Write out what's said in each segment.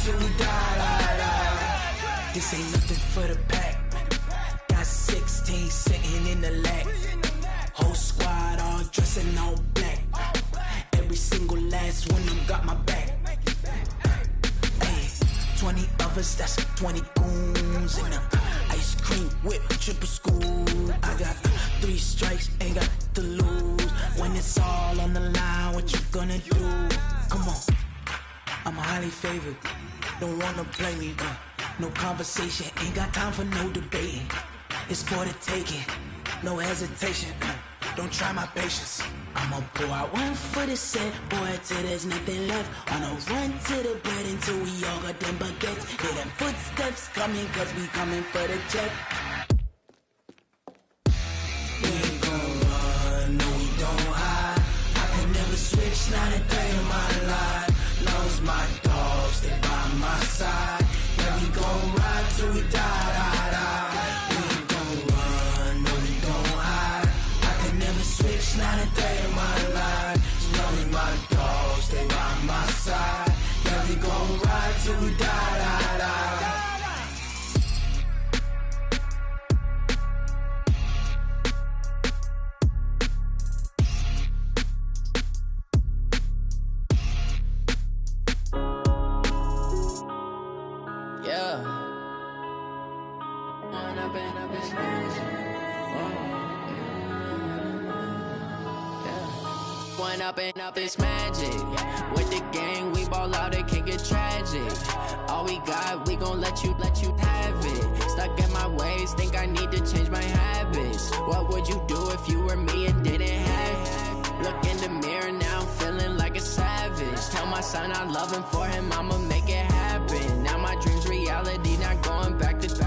till we die. This ain't nothing for the pack. Got 16 sitting in the lap. Whole squad all dressing all black. Every single last one of them got my back. Hey, 20 of us, that's 20 goons in the ice cream whip, triple school. I got 3 strikes, ain't got to lose. When it's all on the line, what you gonna do? Come on, I'm highly favored. Don't wanna play me, no conversation, ain't got time for no debating. It's for the taking, no hesitation. Don't try my patience. I'ma pull out one for the set, boy, till there's nothing left. On a run to the bed until we all got them baguettes. Hear them footsteps coming, cause we coming for the check. We ain't gon' run, no we don't hide. I can never switch, not a day in my life. Long as my dogs, they by my side. Yeah, we gon' ride till we die. We ain't gon' run, no we don't hide. I can never switch, not a day in my life. As long as my dogs, they by my side. Yeah, we gon' ride till we die. Up this magic. With the gang, we ball out, it can get tragic. All we got, we gon' let you have it. Stuck in my ways, think I need to change my habits. What would you do if you were me and didn't have it? Look in the mirror, now I'm feeling like a savage. Tell my son I love him, for him I'ma make it happen. Now my dream's reality, not going back to.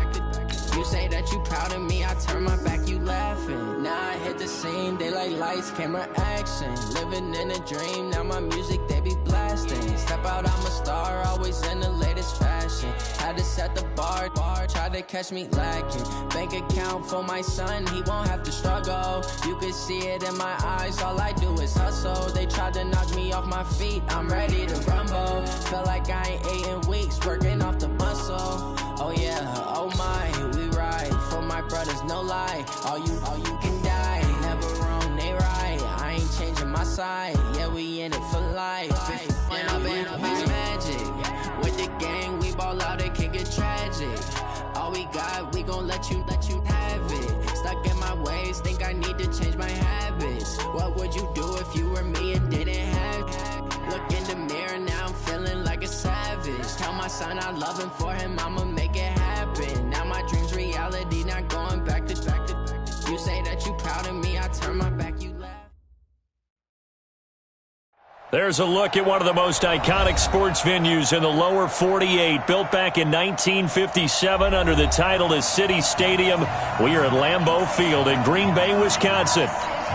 You say that you proud of me, I turn my back, you laughing. Now I hit the scene, daylight lights, camera action. Living in a dream, now my music, they be blasting. Step out, I'm a star, always in the latest fashion. Had to set the bar, try to catch me lacking. Bank account for my son, he won't have to struggle. You can see it in my eyes, all I do is hustle. They tried to knock me off my feet, I'm ready to rumble. Feel like I ain't ate in weeks, working off the muscle. Oh yeah, oh my, we ride for my brothers, no lie. All you can die, never wrong, they right. I ain't changing my side, yeah, we in it for life. When I've been up, it's magic. With the gang, we ball out, it can get tragic. All we got, we gon' let you have it. Stuck in my ways, think I need to change my habits. What would you do if you were me and didn't have it? Look in the mirror, now I'm feeling like a savage. Tell my son I love him, for him I'ma make it happen. Now my dream's reality, not going back to. You say that you proud of me, I turn my back, you laugh. There's a look at one of the most iconic sports venues in the lower 48. Built back in 1957 under the title of City Stadium. We are at Lambeau Field in Green Bay, Wisconsin.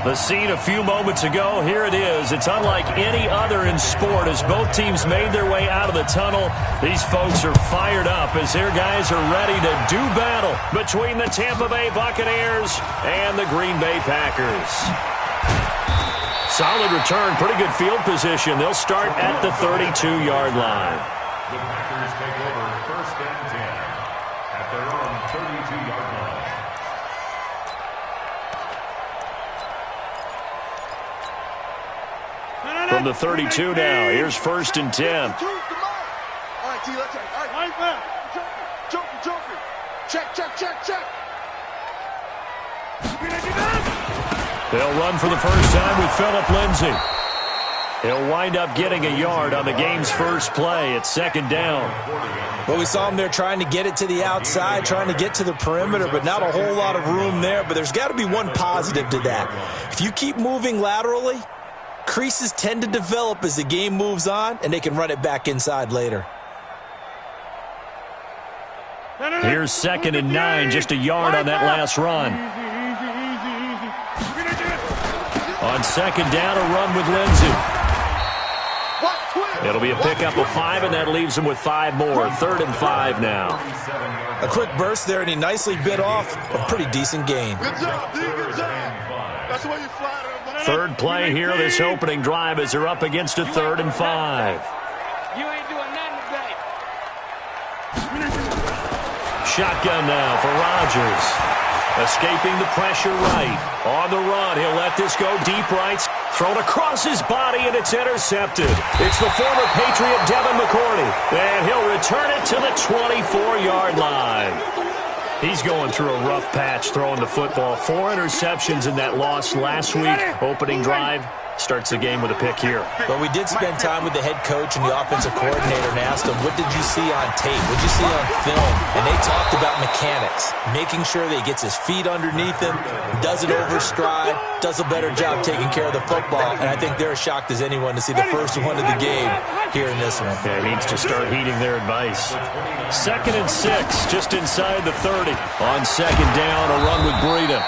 The scene a few moments ago, here it is. It's unlike any other in sport as both teams made their way out of the tunnel. These folks are fired up as their guys are ready to do battle between the Tampa Bay Buccaneers and the Green Bay Packers. Solid return, pretty good field position. They'll start at the 32-yard line. The Packers take over first and 10 at their own 32-yard line. From the 32 now, here's first and 10. All right, T, let's check. All right, joker. Check. They'll run for the first time with Phillip Lindsay. He'll wind up getting a yard on the game's first play. It's second down. Well, we saw him there trying to get it to the outside, trying to get to the perimeter, but not a whole lot of room there. But there's got to be one positive to that. If you keep moving laterally, creases tend to develop as the game moves on, and they can run it back inside later. Here's second and 9, just a yard on that last run. On second down, a run with Lindsay. It'll be a pickup of 5, and that leaves him with 5 more. 3rd and 5 now. A quick burst there, and he nicely bit off a pretty decent gain. Good job, D. Good job. That's the way you fly it. Third play here, this opening drive, as they're up against a 3rd and 5. You ain't doing nothing today. Shotgun now for Rodgers. Escaping the pressure right. On the run, he'll let this go deep right. Thrown across his body, and it's intercepted. It's the former Patriot Devin McCourty. And he'll return it to the 24-yard line. He's going through a rough patch throwing the football. 4 interceptions in that loss last week. Opening drive. Starts the game with a pick here. But we did spend time with the head coach and the offensive coordinator and asked him, what did you see on tape? What did you see on film? And they talked about mechanics, making sure that he gets his feet underneath him, doesn't overstride, does a better job taking care of the football. And I think they're as shocked as anyone to see the first one of the game here in this one. Yeah, he needs to start heeding their advice. 2nd and 6, just inside the 30. On 2nd down, a run with Breida.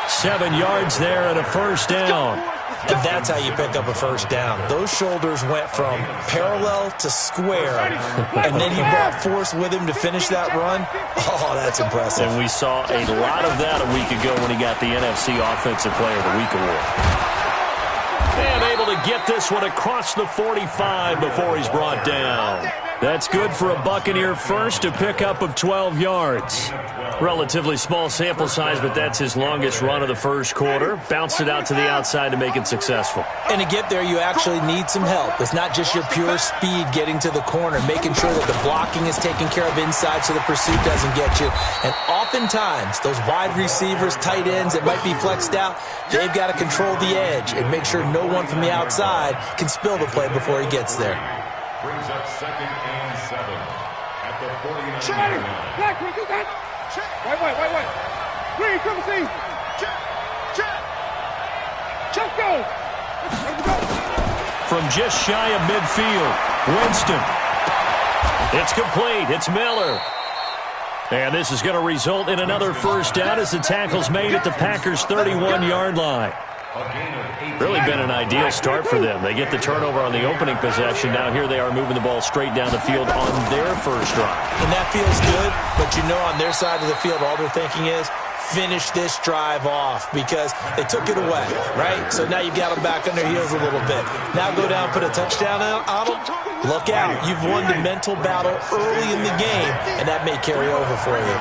7 yards there and a first down. And that's how you pick up a first down. Those shoulders went from parallel to square, and then he brought force with him to finish that run. Oh, that's impressive. And we saw a lot of that a week ago when he got the NFC Offensive Player of the Week award. And able to get this one across the 45 before he's brought down. That's good for a Buccaneer first, a pickup of 12 yards. Relatively small sample size, but that's his longest run of the first quarter. Bounced it out to the outside to make it successful. And to get there, you actually need some help. It's not just your pure speed getting to the corner, making sure that the blocking is taken care of inside so the pursuit doesn't get you. And oftentimes, those wide receivers, tight ends that might be flexed out, they've got to control the edge and make sure no one from the outside can spill the play before he gets there. Brings up 2nd and 7 at the 49 Check. yard line. Check. Check. Wait. Green, come and see. Check. Go. Let's go. From just shy of midfield, Winston. It's complete. It's Miller. And this is going to result in another first down as the tackle's made at the Packers' 31-yard line. Really been an ideal start for them. They get the turnover on the opening possession. Now here they are moving the ball straight down the field on their first drive. And that feels good, but you know on their side of the field all they're thinking is finish this drive off because they took it away, right? So now you've got them back on their heels a little bit. Now go down, put a touchdown on them. Look out. You've won the mental battle early in the game, and that may carry over for you.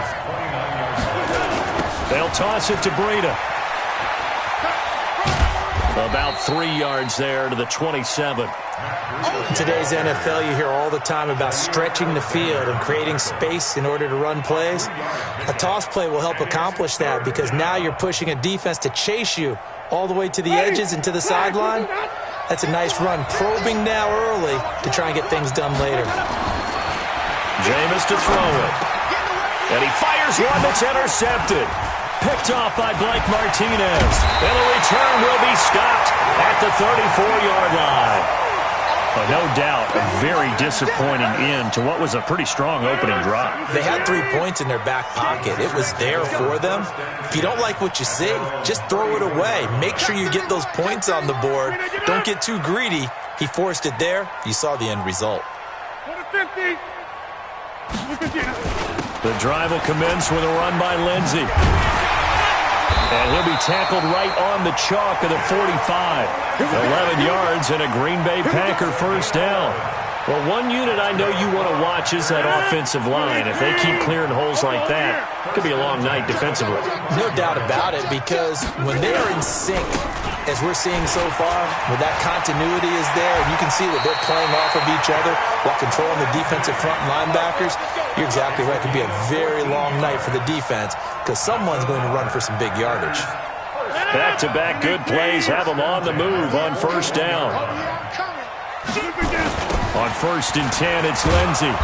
They'll toss it to Breida. About 3 yards there to the 27. In today's NFL, you hear all the time about stretching the field and creating space in order to run plays. A toss play will help accomplish that because now you're pushing a defense to chase you all the way to the edges and to the sideline. That's a nice run, probing now early to try and get things done later. Jameis to throw it. And he fires one that's intercepted. Picked off by Blake Martinez. And the return will be stopped at the 34-yard line. Oh, no doubt, a very disappointing end to what was a pretty strong opening drive. They had 3 points in their back pocket. It was there for them. If you don't like what you see, just throw it away. Make sure you get those points on the board. Don't get too greedy. He forced it there. You saw the end result. The drive will commence with a run by Lindsey. And he'll be tackled right on the chalk of the 45. 11 yards and a Green Bay Packer first down. Well, one unit I know you want to watch is that offensive line. If they keep clearing holes like that, it could be a long night defensively. No doubt about it, because when they are in sync, as we're seeing so far, when that continuity is there, and you can see that they're playing off of each other while controlling the defensive front linebackers, you're exactly right. It could be a very long night for the defense because someone's going to run for some big yardage. Back-to-back good plays have them on the move on first down. On 1st and 10, it's Lindsey.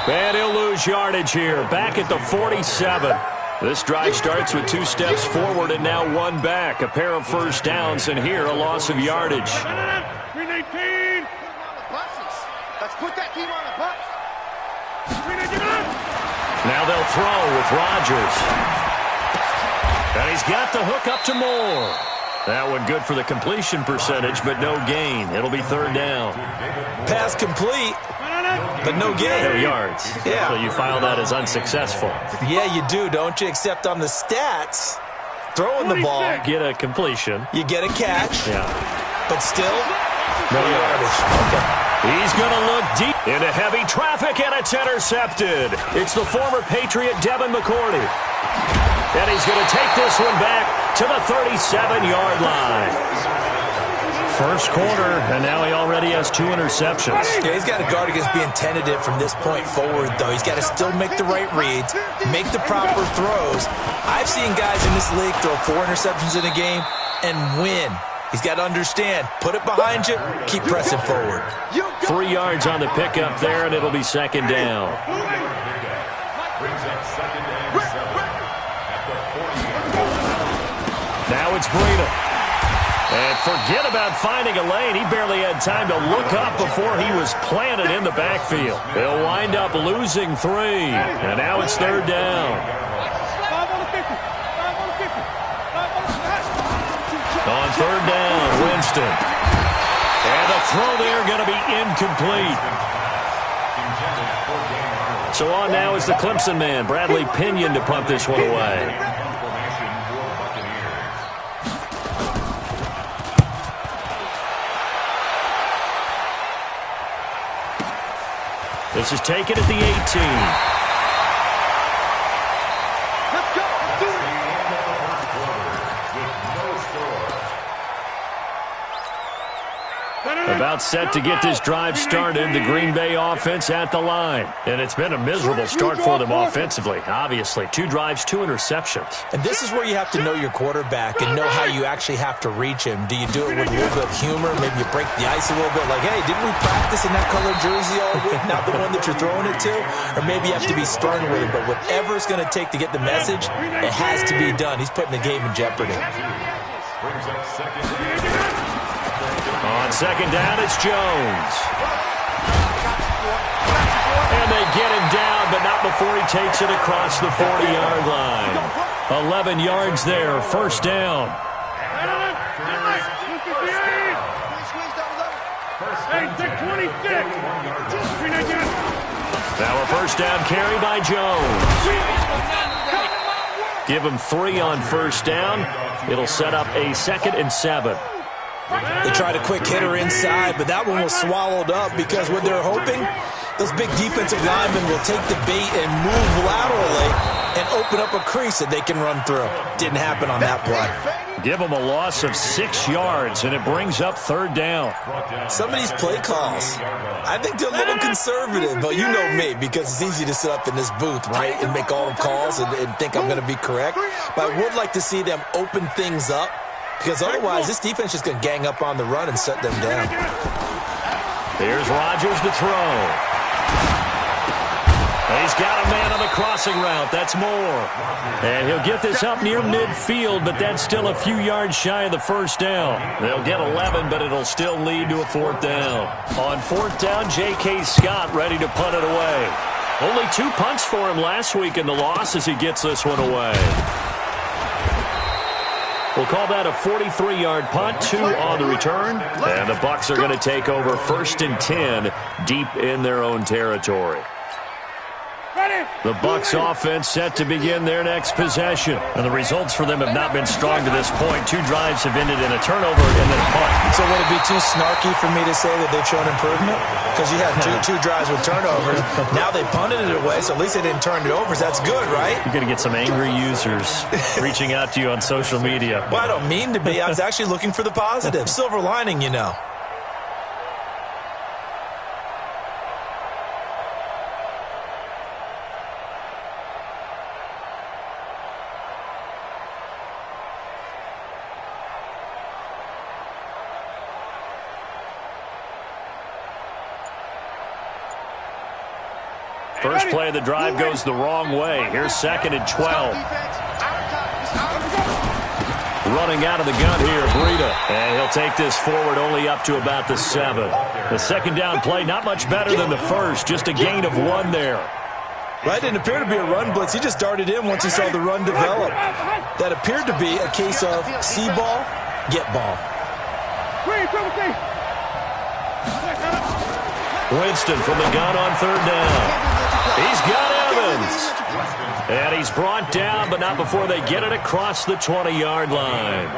And he'll lose yardage here. Back at the 47. This drive starts with 2 steps forward and now 1 back. A pair of first downs, and here a loss of yardage. 319. Let's put that team on the bus. 319. Now they'll throw with Rodgers. And he's got the hook up to Moore. That one good for the completion percentage, but no gain. It'll be 3rd down. Pass complete, but no gain. No yards. Yeah. So you file that as unsuccessful. Yeah, you do, don't you? Except on the stats, throwing the ball, Get a completion. you get a catch, Yeah. but still, No yards. Okay. He's going to look deep into heavy traffic, and it's intercepted. It's the former Patriot Devin McCourty. And he's going to take this one back to the 37-yard line. First quarter, and now he already has 2 interceptions. Yeah, he's got to guard against being tentative from this point forward, though. He's got to still make the right reads, make the proper throws. I've seen guys in this league throw 4 interceptions in a game and win. He's got to understand, put it behind you, keep pressing forward. 3 yards on the pickup there, and it'll be second down. Now it's Breida. And forget about finding a lane. He barely had time to look up before he was planted in the backfield. They'll wind up losing 3. And now it's third down. On third down, Winston. And the throw there going to be incomplete. So on now is the Clemson man, Bradley Pinion, to punt this one away. This is taken at the 18. About set to get this drive started, the Green Bay offense at the line. And it's been a miserable start for them offensively, obviously. 2 drives, 2 interceptions. And this is where you have to know your quarterback and know how you actually have to reach him. Do you do it with a little bit of humor? Maybe you break the ice a little bit, like, hey, didn't we practice in that colored jersey all week, not the one that you're throwing it to? Or maybe you have to be stern with him. But whatever it's going to take to get the message, it has to be done. He's putting the game in jeopardy. On second down, it's Jones. And they get him down, but not before he takes it across the 40-yard line. 11 yards there, first down. Now a first down carry by Jones. Give him 3 on first down. It'll set up a 2nd and 7. They tried a quick hitter inside, but that one was swallowed up because what they're hoping, those big defensive linemen will take the bait and move laterally and open up a crease that they can run through. Didn't happen on that play. Give them a loss of 6 yards, and it brings up third down. Some of these play calls, I think they're a little conservative, but you know me, because it's easy to sit up in this booth, right, and make all the calls and think I'm going to be correct. But I would like to see them open things up, because otherwise this defense is going to gang up on the run and shut them down. Here's Rodgers to throw. He's got a man on the crossing route. That's Moore. And he'll get this up near midfield, but that's still a few yards shy of the first down. They'll get 11, but it'll still lead to a fourth down. On fourth down, J.K. Scott ready to punt it away. Only 2 punts for him last week in the loss as he gets this one away. We'll call that a 43-yard punt, 2 on the return. And the Bucs are going to take over 1st and 10 deep in their own territory. The Bucs offense set to begin their next possession. And the results for them have not been strong to this point. 2 drives have ended in a turnover and then a punt. So would it be too snarky for me to say that they've shown improvement? Because you had two drives with turnovers. Now they punted it away, so at least they didn't turn it over. So that's good, right? You're going to get some angry users reaching out to you on social media. Well, I don't mean to be. I was actually looking for the positive. Silver lining, you know. First play of the drive goes the wrong way. Here's 2nd and 12. Running out of the gun here, Breida. And he'll take this forward only up to about the 7. The second down play, not much better than the first. Just a gain of 1 there. Right, didn't appear to be a run blitz. He just darted in once he saw the run develop. That appeared to be a case of see ball, get ball. Winston from the gun on third down. He's got Evans. And he's brought down, but not before they get it across the 20-yard line.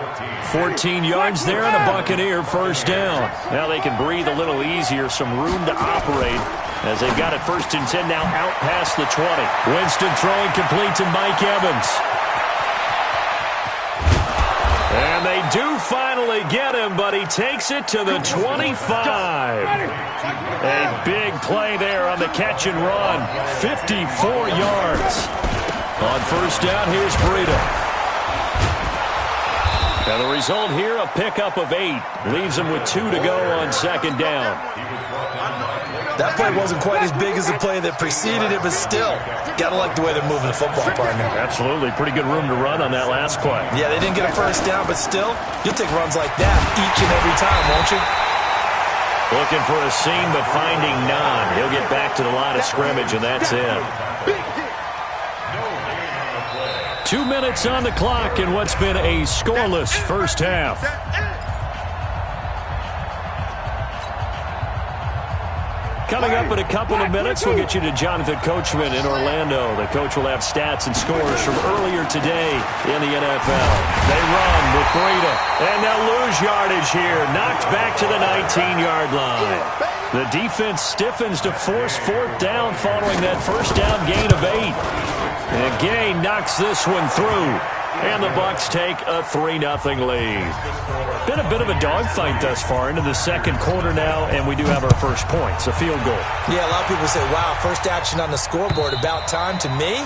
14 yards there and a Buccaneer first down. Now they can breathe a little easier, some room to operate as they've got it 1st and 10 now out past the 20. Winston throwing complete to Mike Evans. And they do finally get him, but he takes it to the 25. A big play there on the catch and run. 54 yards. On 1st down, here's Breida. And the result here, a pickup of 8. Leaves him with 2 to go on 2nd down. That play wasn't quite as big as the play that preceded it, but still, got to like the way they're moving the football, partner. Absolutely. Pretty good room to run on that last play. Yeah, they didn't get a 1st down, but still, you'll take runs like that each and every time, won't you? Looking for a seam, but finding none. He'll get back to the line of scrimmage, and that's it. 2 minutes on the clock in what's been a scoreless first half. Coming up in a couple of minutes, we'll get you to Jonathan Coachman in Orlando. The coach will have stats and scores from earlier today in the NFL. They run with Breida, and they'll lose yardage here. Knocked back to the 19-yard line. The defense stiffens to force 4th down following that 1st down gain of 8. And Gay knocks this one through. And the Bucs take a 3-0 lead. Been a bit of a dogfight thus far into the 2nd quarter now, and we do have our first points, a field goal. Yeah, a lot of people say, wow, first action on the scoreboard, about time. To me,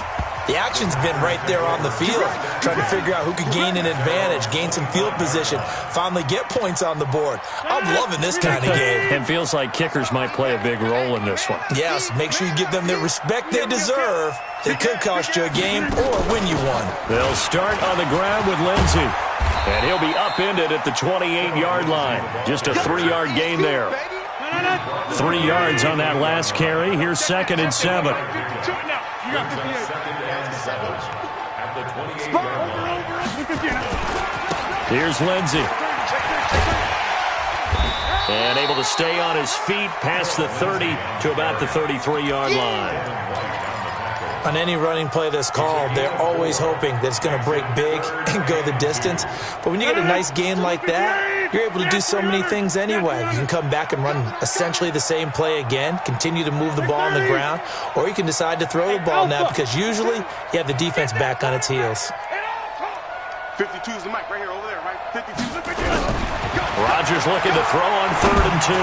the action's been right there on the field, trying to figure out who could gain an advantage, gain some field position, finally get points on the board. I'm loving this kind of game. It feels like kickers might play a big role in this one. Yes, make sure you give them the respect they deserve. They could cost you a game or win you one. They'll start on the ground with Lindsey. And he'll be upended at the 28-yard line. Just a 3-yard gain there. 3 yards on that last carry. Here's 2nd and 7. Here's Lindsey. And able to stay on his feet past the 30 to about the 33-yard line. On any running play that's called, they're always hoping that it's going to break big and go the distance. But when you get a nice gain like that, you're able to do so many things anyway. You can come back and run essentially the same play again, continue to move the ball on the ground, or you can decide to throw the ball now because usually you have the defense back on its heels. 52 is the mic right here over there, right? 52 is the mic. Rodgers looking to throw on 3rd and 2.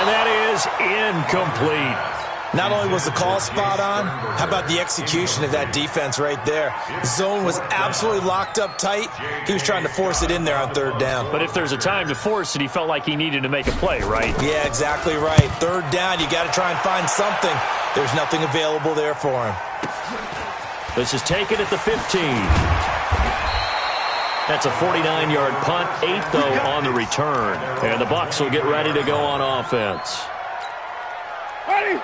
And that is incomplete. Not only was the call spot on, how about the execution of that defense right there? Zone was absolutely locked up tight. He was trying to force it in there on 3rd down. But if there's a time to force it, he felt like he needed to make a play, right? Yeah, exactly right. 3rd down, you got to try and find something. There's nothing available there for him. This is taken at the 15. That's a 49-yard punt, 8 though on the return. And the Bucs will get ready to go on offense.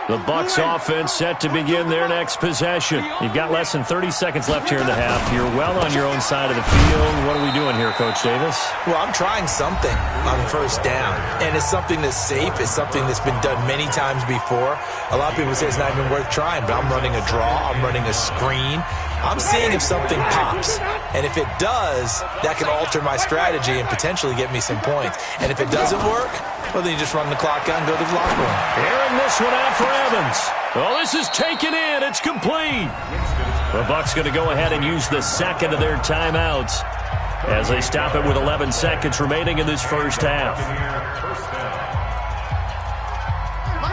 The Bucs offense set to begin their next possession. You've got less than 30 seconds left here in the half. You're well on your own side of the field. What are we doing here, Coach Davis? Well, I'm trying something on 1st down, and it's something that's safe. It's something that's been done many times before. A lot of people say it's not even worth trying, but I'm running a draw. I'm running a screen. I'm seeing if something pops, and if it does, that can alter my strategy and potentially get me some points. And if it doesn't work, well, then you just run the clock out and go to the locker room. Airing this one out for Evans. Oh, this is taken in. It's complete. The Bucs going to go ahead and use the 2nd of their timeouts as they stop it with 11 seconds remaining in this first half.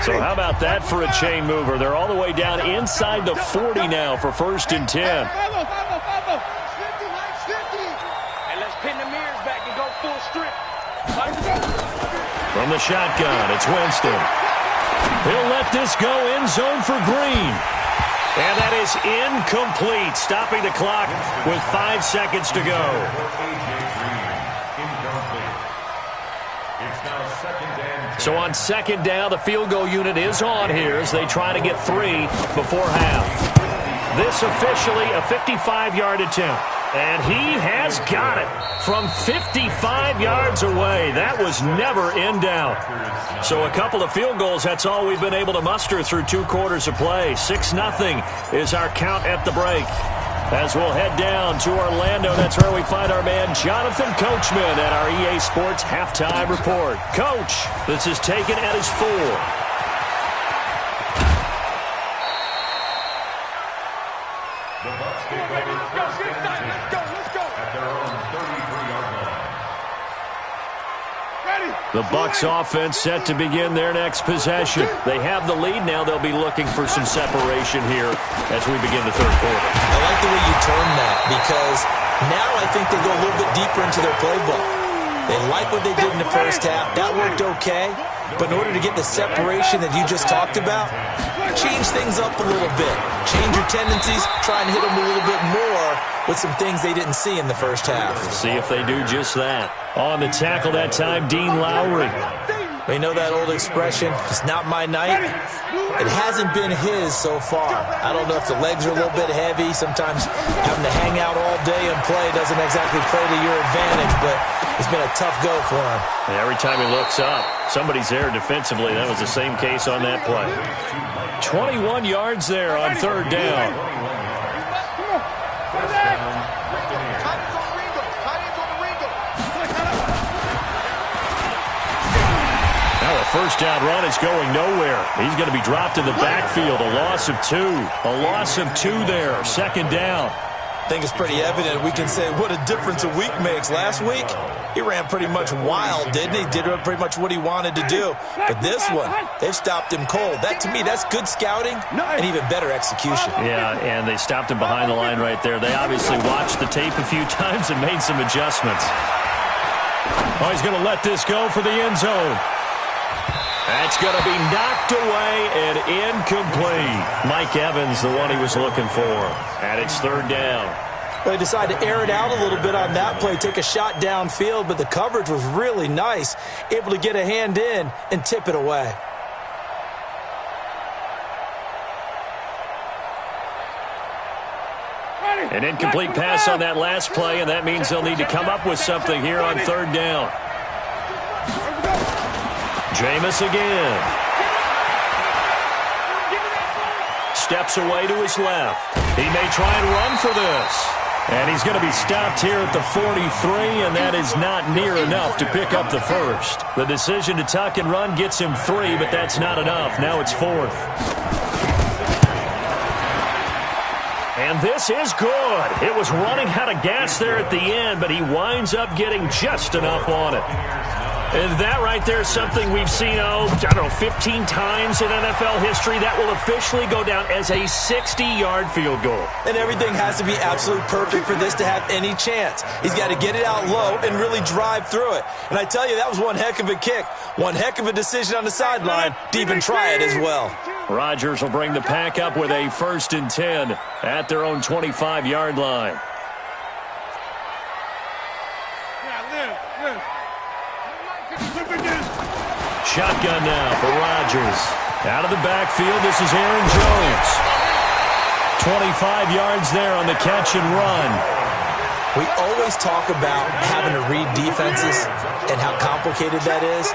So how about that for a chain mover? They're all the way down inside the 40 now for 1st and 10. And let's pin the mirrors back and go full strip. From the shotgun, it's Winston. He'll let this go in zone for Green. And that is incomplete, stopping the clock with 5 seconds to go. So on 2nd down, the field goal unit is on here as they try to get 3 before half. This officially a 55-yard attempt. And he has got it from 55 yards away. That was never in doubt. So a couple of field goals, that's all we've been able to muster through 2 quarters of play. 6-0 is our count at the break. As we'll head down to Orlando, that's where we find our man Jonathan Coachman at our EA Sports Halftime Report. Coach, this is taken at his 4. The Bucs offense set to begin their next possession. They have the lead now. They'll be looking for some separation here as we begin the 3rd quarter. I like the way you term that because now I think they go a little bit deeper into their playbook. They like what they did in the first half. That worked okay. But in order to get the separation that you just talked about, change things up a little bit. Change your tendencies. Try and hit them a little bit more with some things they didn't see in the first half. We'll see if they do just that. On the tackle that time, Dean Lowry. We know that old expression, it's not my night. It hasn't been his so far. I don't know if the legs are a little bit heavy. Sometimes having to hang out all day and play doesn't exactly play to your advantage, but it's been a tough go for him. And every time he looks up, somebody's there defensively. That was the same case on that play. 21 yards there on 3rd down. First down run is going nowhere. He's going to be dropped in the backfield. A loss of 2. A loss of 2 there. 2nd down. I think it's pretty evident. We can say what a difference a week makes. Last week, he ran pretty much wild, didn't he? Did pretty much what he wanted to do. But this one, they've stopped him cold. That, to me, that's good scouting and even better execution. Yeah, and they stopped him behind the line right there. They obviously watched the tape a few times and made some adjustments. Oh, he's going to let this go for the end zone. That's going to be knocked away and incomplete. Mike Evans, the one he was looking for. And it's 3rd down. Well, they decided to air it out a little bit on that play, take a shot downfield, but the coverage was really nice. Able to get a hand in and tip it away. An incomplete pass on that last play, and that means they'll need to come up with something here on 3rd down. Jameis again. Steps away to his left. He may try and run for this. And he's going to be stopped here at the 43, and that is not near enough to pick up the first. The decision to tuck and run gets him 3, but that's not enough. Now it's 4th. And this is good. It was running out of gas there at the end, but he winds up getting just enough on it. And that right there is something we've seen, 15 times in NFL history. That will officially go down as a 60-yard field goal. And everything has to be absolutely perfect for this to have any chance. He's got to get it out low and really drive through it. And I tell you, that was one heck of a kick. One heck of a decision on the sideline to even try it as well. Rodgers will bring the pack up with a 1st and 10 at their own 25-yard line. Shotgun now for Rodgers. Out of the backfield, this is Aaron Jones. 25 yards there on the catch and run. We always talk about having to read defenses and how complicated that is.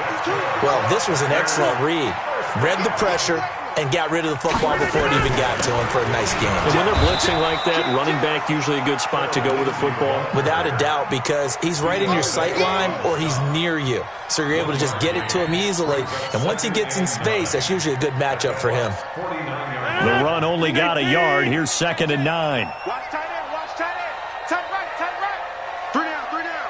Well, this was an excellent read. Read the pressure and got rid of the football before it even got to him for a nice game. And when they're blitzing like that, running back usually a good spot to go with the football? Without a doubt, because he's right in your sight line or he's near you. So you're able to just get it to him easily. And once he gets in space, that's usually a good matchup for him. The run only got a yard. Here's 2nd and 9. Watch tight end, watch tight end. Tight right, tight right. 3 down, 3 down.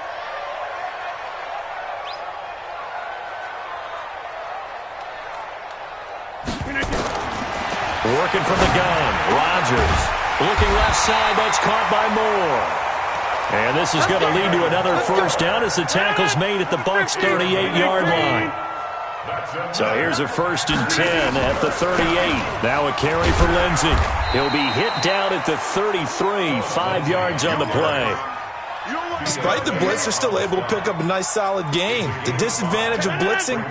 Working from the gun. Rodgers looking left side. That's caught by Moore. And this is going to lead to another 1st down as the tackle's made at the Bucs' 38-yard line. So here's a 1st and 10 at the 38. Now a carry for Lindsey. He'll be hit down at the 33, 5 yards on the play. Despite the blitz, they're still able to pick up a nice solid gain. The disadvantage of blitzing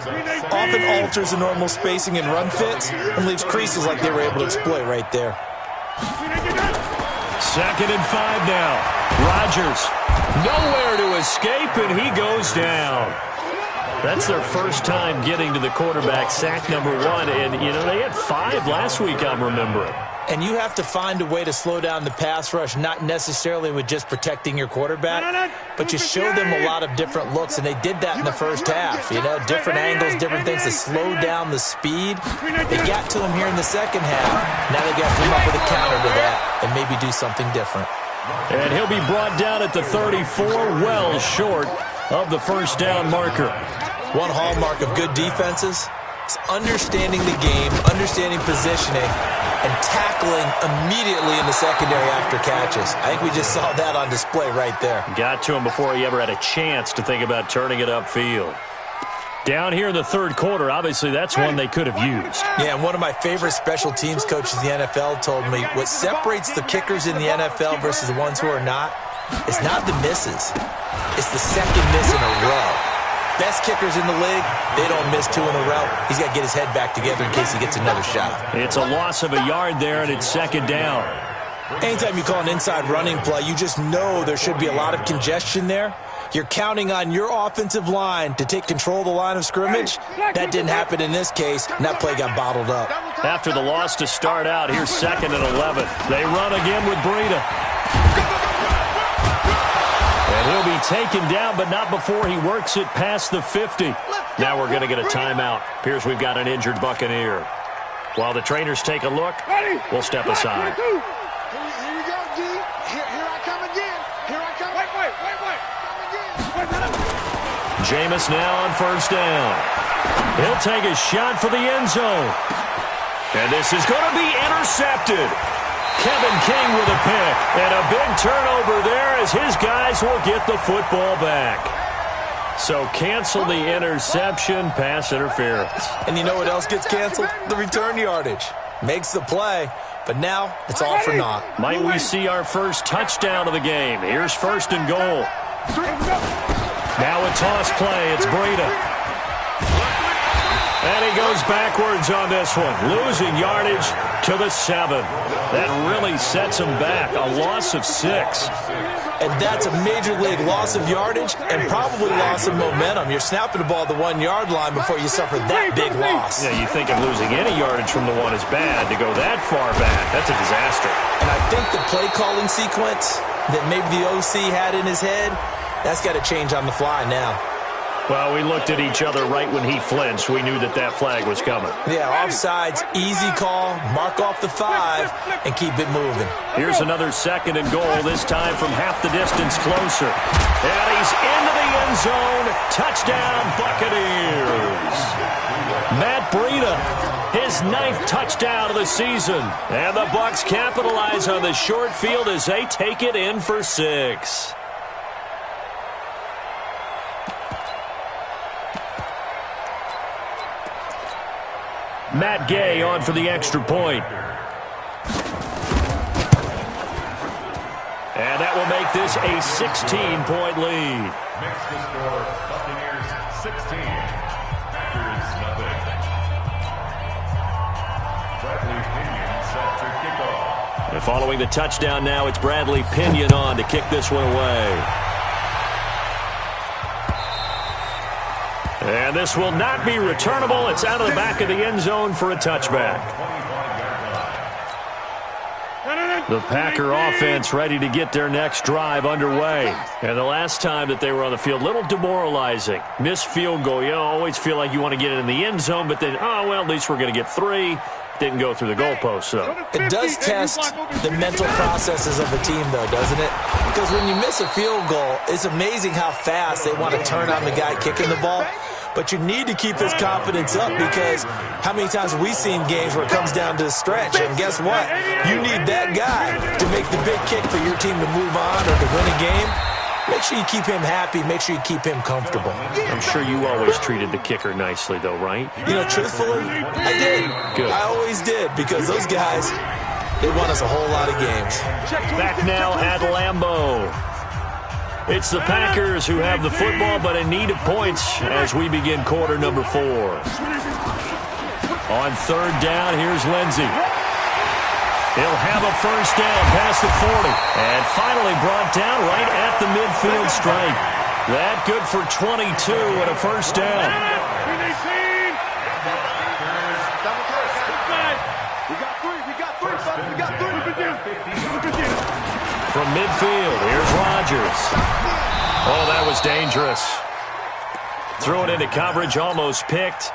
often alters the normal spacing and run fits and leaves creases like they were able to exploit right there. 2nd and 5 now. Rodgers, nowhere to escape, and he goes down. That's their first time getting to the quarterback, sack number 1. And, they had 5 last week, I'm remembering. And you have to find a way to slow down the pass rush, not necessarily with just protecting your quarterback, but you show them a lot of different looks, and they did that in the first half. Different angles, different things to slow down the speed. They got to him here in the second half. Now they've got to come up with a counter to that and maybe do something different. And he'll be brought down at the 34, well short of the first down marker. One hallmark of good defenses is understanding the game, understanding positioning, and tackling immediately in the secondary after catches. I think we just saw that on display right there. Got to him before he ever had a chance to think about turning it upfield. Down here in the third quarter, obviously that's one they could have used. Yeah, and one of my favorite special teams coaches in the NFL told me what separates the kickers in the NFL versus the ones who are not is not the misses. It's the second miss in a row. Best kickers in the league, they don't miss 2 in a row. He's got to get his head back together in case he gets another shot. It's a loss of a yard there, and it's 2nd down. Anytime you call an inside running play, you just know there should be a lot of congestion there. You're counting on your offensive line to take control of the line of scrimmage. That didn't happen in this case, and that play got bottled up. After the loss to start out, here's 2nd and 11. They run again with Breida. And he'll be taken down, but not before he works it past the 50. Now we're going to get a timeout. Appears we've got an injured Buccaneer. While the trainers take a look, we'll step aside. Here we go, D. Here I come again. Here I come. Wait. Jameis now on first down. He'll take a shot for the end zone. And this is going to be intercepted. Kevin King with a pick. And a big turnover there as his guys will get the football back. So cancel the interception, pass interference. And you know what else gets canceled? The return yardage. Makes the play, but now it's all for naught. Might we see our first touchdown of the game? Here's 1st and goal. Now a toss play. It's Breida. And he goes backwards on this one, losing yardage to the 7. That really sets him back, a loss of 6. And that's a major league loss of yardage and probably loss of momentum. You're snapping the ball at the 1-yard line before you suffer that big loss. Yeah, you think of losing any yardage from the 1 is bad. To go that far back, that's a disaster. And I think the play calling sequence that maybe the OC had in his head, that's got to change on the fly now. Well, we looked at each other right when he flinched. We knew that flag was coming. Yeah, offsides, easy call, mark off the 5, and keep it moving. Here's another 2nd and goal, this time from half the distance closer. And he's into the end zone. Touchdown, Buccaneers. Matt Breida, his 9th touchdown of the season. And the Bucs capitalize on the short field as they take it in for 6. Matt Gay on for the extra point. And that will make this a 16-point lead. Makes the score Buccaneers 16, Packers nothing. Bradley Pinion set to kick off. And following the touchdown now, it's Bradley Pinion on to kick this one away. And this will not be returnable. It's out of the back of the end zone for a touchback. The Packer offense ready to get their next drive underway. And the last time that they were on the field, a little demoralizing. Missed field goal. You always feel like you want to get it in the end zone, but then, oh, well, at least we're going to get 3. Didn't go through the goalpost, so. It does test the mental processes of a team, though, doesn't it? Because when you miss a field goal, it's amazing how fast they want to turn on the guy kicking the ball. But you need to keep his confidence up because how many times have we seen games where it comes down to the stretch? And guess what? You need that guy to make the big kick for your team to move on or to win a game. Make sure you keep him happy. Make sure you keep him comfortable. I'm sure you always treated the kicker nicely, though, right? You know, truthfully, I did. Good. I always did because those guys, they won us a whole lot of games. Back now at Lambeau. It's the Packers who have the football, but in need of points as we begin quarter number 4. On 3rd down, here's Lindsey. He'll have a first down past the 40. And finally brought down right at the midfield stripe. That good for 22 and a first down. From midfield, here's Rodgers. Oh, that was dangerous. Threw it into coverage, almost picked,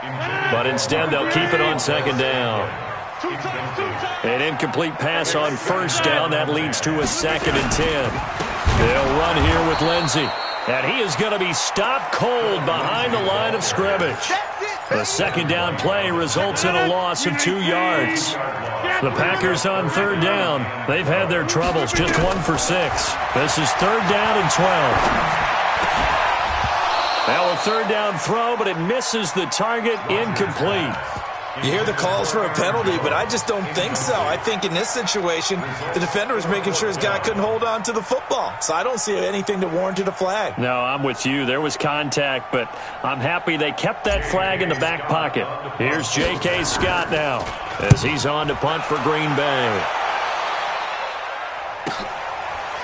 but instead they'll keep it on second down. An incomplete pass on first down. That leads to a 2nd and 10. They'll run here with Lindsey. And he is going to be stopped cold behind the line of scrimmage. The second down play results in a loss of 2 yards. The Packers on third down. They've had their troubles, just 1 for 6. This is third down and 12. Now a third down throw, but it misses the target, incomplete. You hear the calls for a penalty, but I just don't think so. I think in this situation, the defender was making sure his guy couldn't hold on to the football. So I don't see anything that warranted a flag. No, I'm with you. There was contact, but I'm happy they kept that flag in the back pocket. Here's J.K. Scott now as he's on to punt for Green Bay.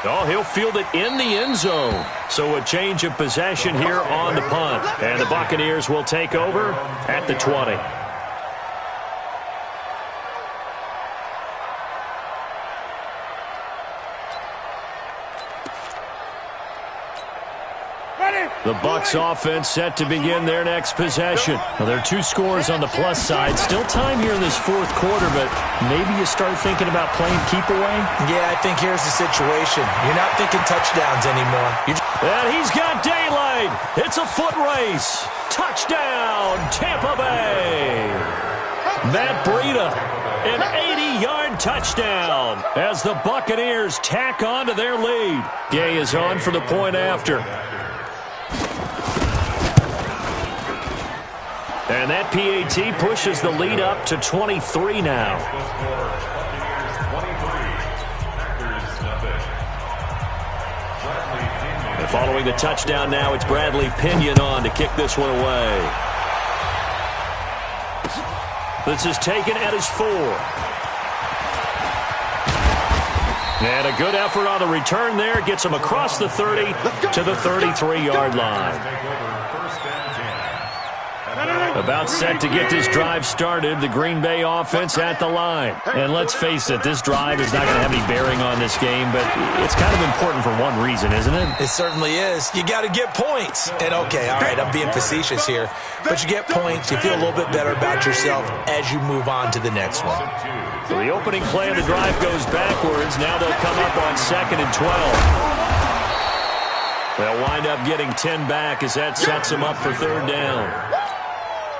Oh, he'll field it in the end zone. So a change of possession here on the punt. And the Buccaneers will take over at the 20. The Bucs offense set to begin their next possession. Well, there are 2 scores on the plus side. Still time here in this fourth quarter, but maybe you start thinking about playing keep away? Yeah, I think here's the situation. You're not thinking touchdowns anymore. And he's got daylight. It's a foot race. Touchdown, Tampa Bay. Matt Breida, an 80-yard touchdown as the Buccaneers tack on to their lead. Gay is on for the point after. And that PAT pushes the lead up to 23 now. And following the touchdown now, it's Bradley Pinion on to kick this one away. This is taken at his 4. And a good effort on the return there. Gets him across the 30 to the 33-yard line. About set to get this drive started. The Green Bay offense at the line. And let's face it, this drive is not going to have any bearing on this game, but it's kind of important for one reason, isn't it? It certainly is. You got to get points. And okay, all right, I'm being facetious here, but you get points, you feel a little bit better about yourself as you move on to the next one. So the opening play of the drive goes backwards. Now they'll come up on 2nd and 12. They'll wind up getting 10 back as that sets them up for third down.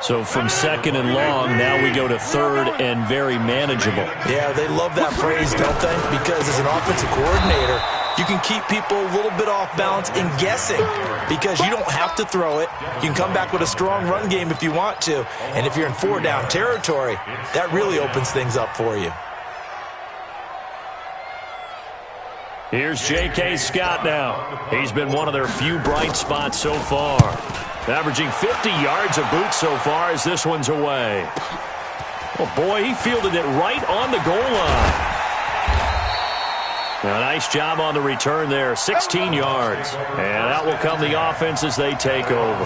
So from 2nd and long, now we go to 3rd and very manageable. Yeah, they love that phrase, don't they? Because as an offensive coordinator, you can keep people a little bit off balance and guessing because you don't have to throw it. You can come back with a strong run game if you want to. And if you're in 4-down territory, that really opens things up for you. Here's J.K. Scott now. He's been one of their few bright spots so far. Averaging 50 yards a boot so far as this one's away. Oh, boy, he fielded it right on the goal line. A nice job on the return there, 16 yards. And out will come the offense as they take over.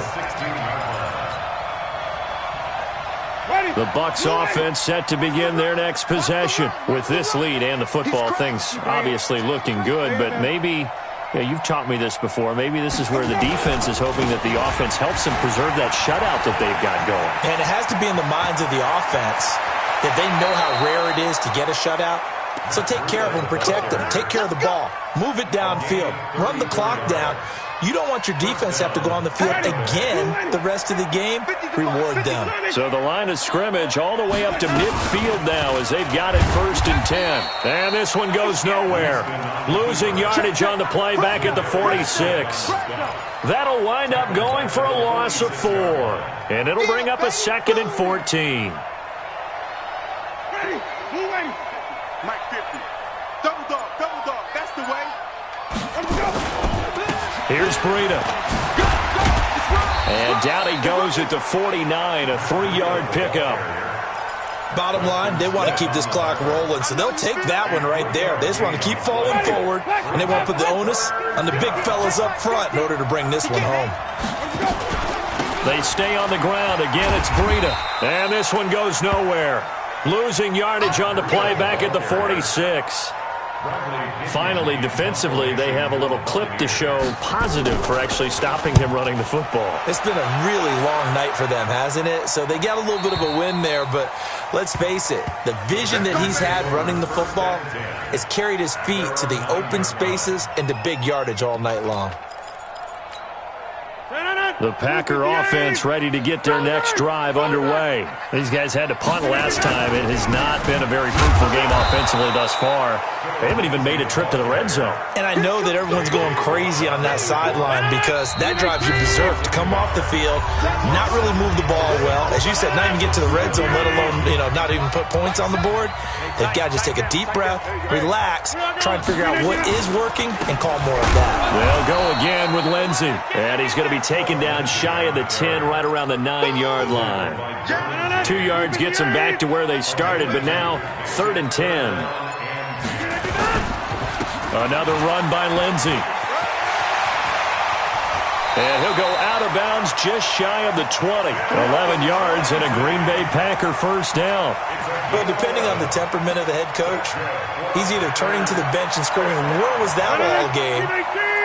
The Bucs offense set to begin their next possession. With this lead and the football, things obviously looking good, but maybe... Yeah, you've taught me this before. Maybe this is where the defense is hoping that the offense helps them preserve that shutout that they've got going. And it has to be in the minds of the offense that they know how rare it is to get a shutout. So take care of them, protect them, take care of the ball, move it downfield, run the clock down. You don't want your defense to have to go on the field again the rest of the game. Reward them. So the line of scrimmage all the way up to midfield now as they've got it 1st and 10. And this one goes nowhere. Losing yardage on the play back at the 46. That'll wind up going for a loss of 4. And it'll bring up a 2nd and 14. Mike 50. Double dog. That's the way. Here's Breida. And down he goes at the 49, a 3-yard pickup. Bottom line, they want to keep this clock rolling, so they'll take that one right there. They just want to keep falling forward, and they want to put the onus on the big fellas up front in order to bring this one home. They stay on the ground. Again, it's Breida. And this one goes nowhere. Losing yardage on the play back at the 46. Finally, defensively, they have a little clip to show positive for actually stopping him running the football. It's been a really long night for them, hasn't it? So they got a little bit of a win there, but let's face it, the vision that he's had running the football has carried his feet to the open spaces and to big yardage all night long. The Packer offense ready to get their next drive underway. These guys had to punt last time. It has not been a very fruitful game offensively thus far. They haven't even made a trip to the red zone. And I know that everyone's going crazy on that sideline because that drives you berserk to come off the field, not really move the ball well. As you said, not even get to the red zone, let alone, not even put points on the board. They've got to just take a deep breath, relax, try and figure out what is working, and call more of that. They'll go again with Lindsey. And he's going to be taken down shy of the 10, right around the 9-yard line. 2 yards gets them back to where they started, but now 3rd and 10. Another run by Lindsey. And he'll go out of bounds just shy of the 20. 11 yards and a Green Bay Packer first down. Well, depending on the temperament of the head coach, he's either turning to the bench and screaming, "Where was that all game?"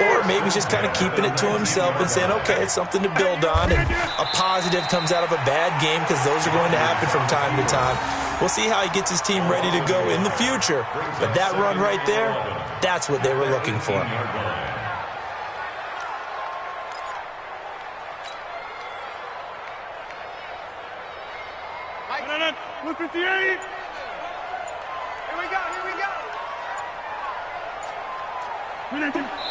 Or maybe he's just kind of keeping it to himself and saying, okay, it's something to build on, and a positive comes out of a bad game because those are going to happen from time to time. We'll see how he gets his team ready to go in the future. But that run right there, that's what they were looking for. Look at the 8. Here we go.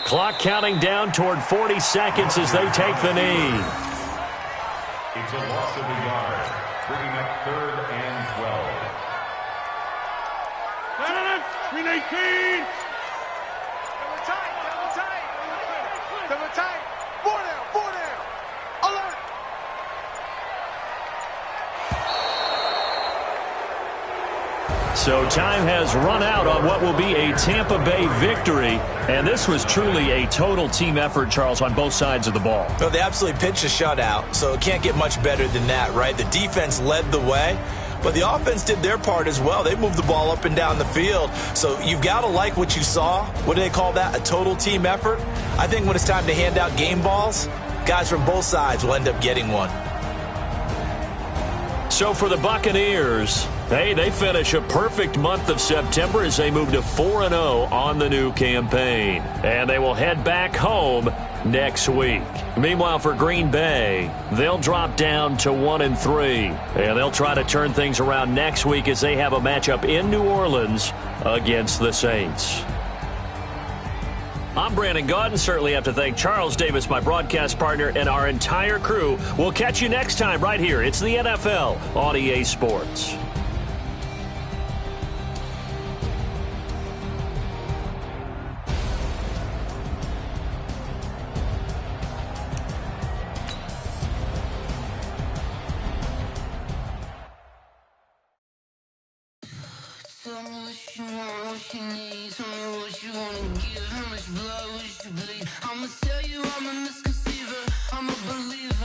Clock counting down toward 40 seconds as they take the knee. It's a loss of a yard, bringing up 3rd and 12. Green 18. Double tight. 4 down. Alert. So time has run out on what will be a Tampa Bay victory. And this was truly a total team effort, Charles, on both sides of the ball. Well, they absolutely pitched a shutout, so it can't get much better than that, right? The defense led the way, but the offense did their part as well. They moved the ball up and down the field. So you've got to like what you saw. What do they call that? A total team effort? I think when it's time to hand out game balls, guys from both sides will end up getting one. So for the Buccaneers, they finish a perfect month of September as they move to 4-0 on the new campaign. And they will head back home next week. Meanwhile, for Green Bay, they'll drop down to 1-3. And they'll try to turn things around next week as they have a matchup in New Orleans against the Saints. I'm Brandon Gaudin. Certainly have to thank Charles Davis, my broadcast partner, and our entire crew. We'll catch you next time right here. It's the NFL on EA Sports. Tell me what you want, what you need. Tell me what you wanna give. How much blood would you bleed? I'ma tell you I'm a misconceiver. I'm a believer.